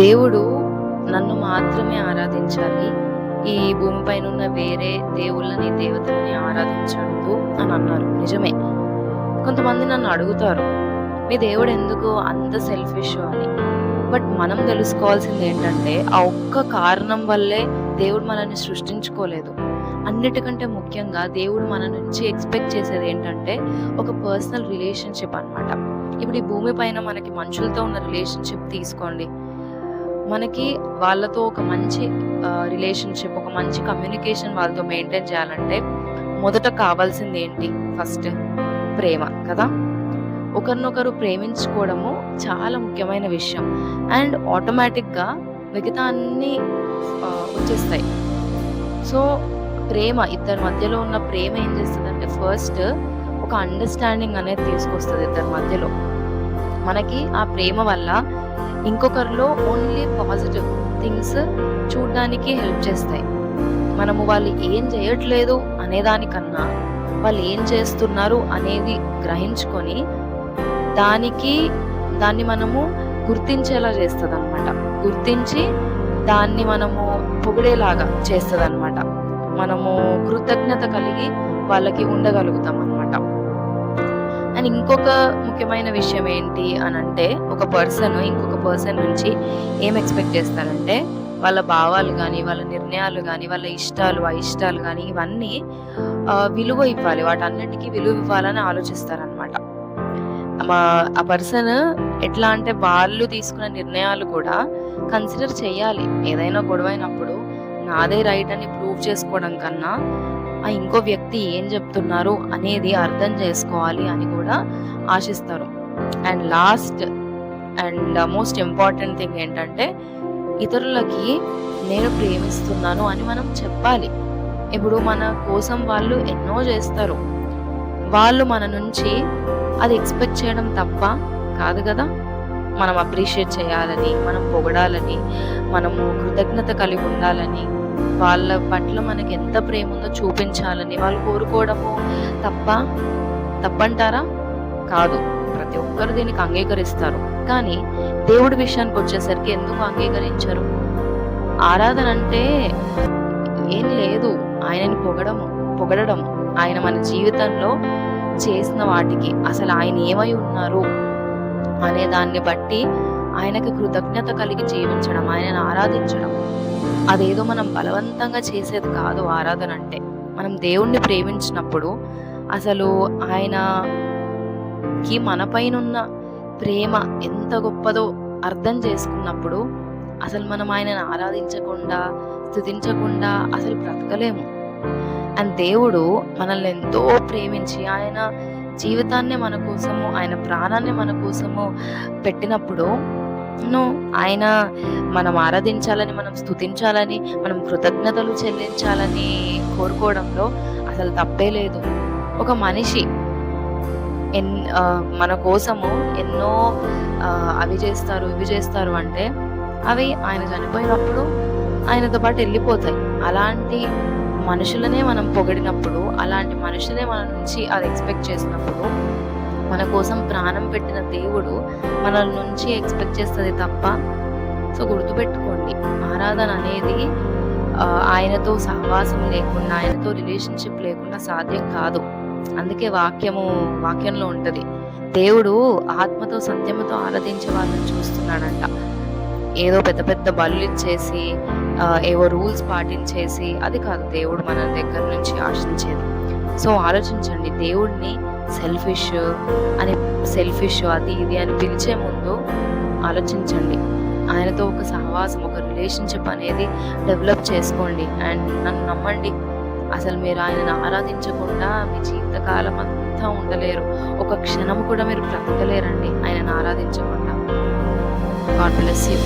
దేవుడు నన్ను మాత్రమే ఆరాధించాలి. ఈ భూమిపైన ఉన్న వేరే దేవుళ్ళని, దేవతలని ఆరాధించొద్దు అని అన్నారు. నిజమే. కొంతమంది నన్ను అడుగుతారు, మీ దేవుడు ఎందుకు అంత సెల్ఫిష్ అని. బట్ మనం తెలుసుకోవాల్సింది ఏంటంటే, ఆ ఒక్క కారణం వల్లే దేవుడు మనల్ని సృష్టించుకోలేదు. అన్నిటికంటే ముఖ్యంగా దేవుడు మన నుంచి ఎక్స్పెక్ట్ చేసేది ఏంటంటే, ఒక పర్సనల్ రిలేషన్షిప్ అన్నమాట. ఇప్పుడు ఈ భూమి పైన మనకి మనుషులతో ఉన్న రిలేషన్షిప్ తీసుకోండి. మనకి వాళ్ళతో ఒక మంచి రిలేషన్షిప్, ఒక మంచి కమ్యూనికేషన్ వాళ్ళతో మెయింటైన్ చేయాలంటే మొదట కావాల్సింది ఏంటి? ఫస్ట్ ప్రేమ కదా. ఒకరినొకరు ప్రేమించుకోవడము చాలా ముఖ్యమైన విషయం. అండ్ ఆటోమేటిక్గా మిగతా అన్నీ వచ్చేస్తాయి. సో ప్రేమ, ఇద్దరి మధ్యలో ఉన్న ప్రేమ ఏం చేస్తుందంటే, ఫస్ట్ ఒక అండర్స్టాండింగ్ అనేది తీసుకొస్తుంది ఇద్దరి మధ్యలో. మనకి ఆ ప్రేమ వల్ల ఇంకొకరిలో ఓన్లీ పాజిటివ్ థింగ్స్ చూడడానికి హెల్ప్ చేస్తాయి. మనము వాళ్ళు ఏం చేయట్లేదు అనేదానికన్నా వాళ్ళు ఏం చేస్తున్నారు అనేది గ్రహించుకొని దాన్ని మనము గుర్తించేలా చేస్తుంది అనమాట. గుర్తించి దాన్ని మనము పొగిడేలాగా చేస్తుంది అనమాట. మనము కృతజ్ఞత కలిగి వాళ్ళకి ఉండగలుగుతాం అనమాట. అండ్ ఇంకొక ముఖ్యమైన విషయం ఏంటి అని అంటే, ఒక పర్సన్ ఇంకొక పర్సన్ నుంచి ఏం ఎక్స్పెక్ట్ చేస్తారంటే, వాళ్ళ భావాలు కానీ, వాళ్ళ నిర్ణయాలు కానీ, వాళ్ళ ఇష్టాలు అయిష్టాలు కానీ, ఇవన్నీ విలువ ఇవ్వాలి, వాటన్నిటికీ విలువ ఇవ్వాలని ఆలోచిస్తారనమాట. ఆ పర్సన్ ఎట్లా అంటే, వాళ్ళు తీసుకున్న నిర్ణయాలు కూడా కన్సిడర్ చేయాలి. ఏదైనా గొడవైనప్పుడు నాదే రైట్ అని ప్రూవ్ చేసుకోవడం కన్నా ఆ ఇంకో వ్యక్తి ఏం చెప్తున్నారు అనేది అర్థం చేసుకోవాలి అని కూడా ఆశిస్తారు. And last and most important thing ఏంటంటే, ఇతరులకి నేను ప్రేమిస్తున్నాను అని మనం చెప్పాలి. ఇప్పుడు మన కోసం వాళ్ళు ఎన్నో చేస్తారు, వాళ్ళు మన నుంచి అది ఎక్స్పెక్ట్ చేయడం తప్ప కాదు కదా. మనం అప్రిషియేట్ చేయాలని, మనం పొగడాలని, మనము కృతజ్ఞత కలిగి ఉండాలని, వాళ్ళ పట్ల మనకి ఎంత ప్రేమ ఉందో చూపించాలని వాళ్ళు కోరుకోవడము తప్పంటారా? కాదు. ప్రతి ఒక్కరు దీనికి అంగీకరిస్తారు. కానీ దేవుడి విషయానికి వచ్చేసరికి ఎందుకు అంగీకరించరు? ఆరాధన అంటే ఏం లేదు, ఆయనని పొగడము, ఆయన మన జీవితంలో చేసిన వాటికి అసలు ఆయన ఏమై ఉన్నారు అనే దాన్ని బట్టి ఆయనకి కృతజ్ఞత కలిగి జీవించడం, ఆయనను ఆరాధించడం. అదేదో మనం బలవంతంగా చేసేది కాదు ఆరాధన అంటే. మనం దేవుణ్ణి ప్రేమించినప్పుడు, అసలు ఆయనకి మన పైన ఉన్న ప్రేమ ఎంత గొప్పదో అర్థం చేసుకున్నప్పుడు, అసలు మనం ఆయనను ఆరాధించకుండా, స్తుతించకుండా అసలు బ్రతకలేము. అండ్ దేవుడు మనల్ని ఎంతో ప్రేమించి ఆయన జీవితాన్ని మన కోసము, ఆయన ప్రాణాన్ని మన కోసము పెట్టినప్పుడు ఆయన మనం ఆరాధించాలని, మనం స్తుతించాలని, మనం కృతజ్ఞతలు చెల్లించాలని కోరుకోవడంలో అసలు తప్పే లేదు. ఒక మనిషి మన కోసము ఎన్నో అవి చేస్తారు, ఇవి చేస్తారు అంటే, అవి ఆయన చనిపోయినప్పుడు ఆయనతో పాటు వెళ్ళిపోతాయి. అలాంటి మనుషులనే మనం పొగిడినప్పుడు, అలాంటి మనుషులే మన నుంచి అది ఎక్స్పెక్ట్ చేసినప్పుడు, మన కోసం ప్రాణం పెట్టిన దేవుడు మన నుంచి ఎక్స్పెక్ట్ చేస్తుంది తప్ప. సో గుర్తుపెట్టుకోండి, ఆరాధన అనేది ఆయనతో సహవాసం లేకుండా, ఆయనతో రిలేషన్షిప్ లేకుండా సాధ్యం కాదు. అందుకే వాక్యంలో ఉంటుంది, దేవుడు ఆత్మతో సత్యముతో ఆరాధించే వాళ్ళని చూస్తున్నాడంట. ఏదో పెద్ద పెద్ద బలులు ఇచ్చేసి, ఏవో రూల్స్ పాటించేసి అది కాదు దేవుడు మన దగ్గర నుంచి ఆశించేది. సో ఆలోచించండి, దేవుడిని సెల్ఫిష్ అది ఇది అని పిలిచే ముందు ఆలోచించండి. ఆయనతో ఒక సహవాసం, ఒక రిలేషన్షిప్ అనేది డెవలప్ చేసుకోండి. అండ్ నన్ను నమ్మండి, అసలు మీరు ఆయనను ఆరాధించకుండా మీ జీవితకాలం అంతా ఉండలేరు. ఒక క్షణం కూడా మీరు బ్రతకలేరండి ఆయనను ఆరాధించకుండా. God bless you.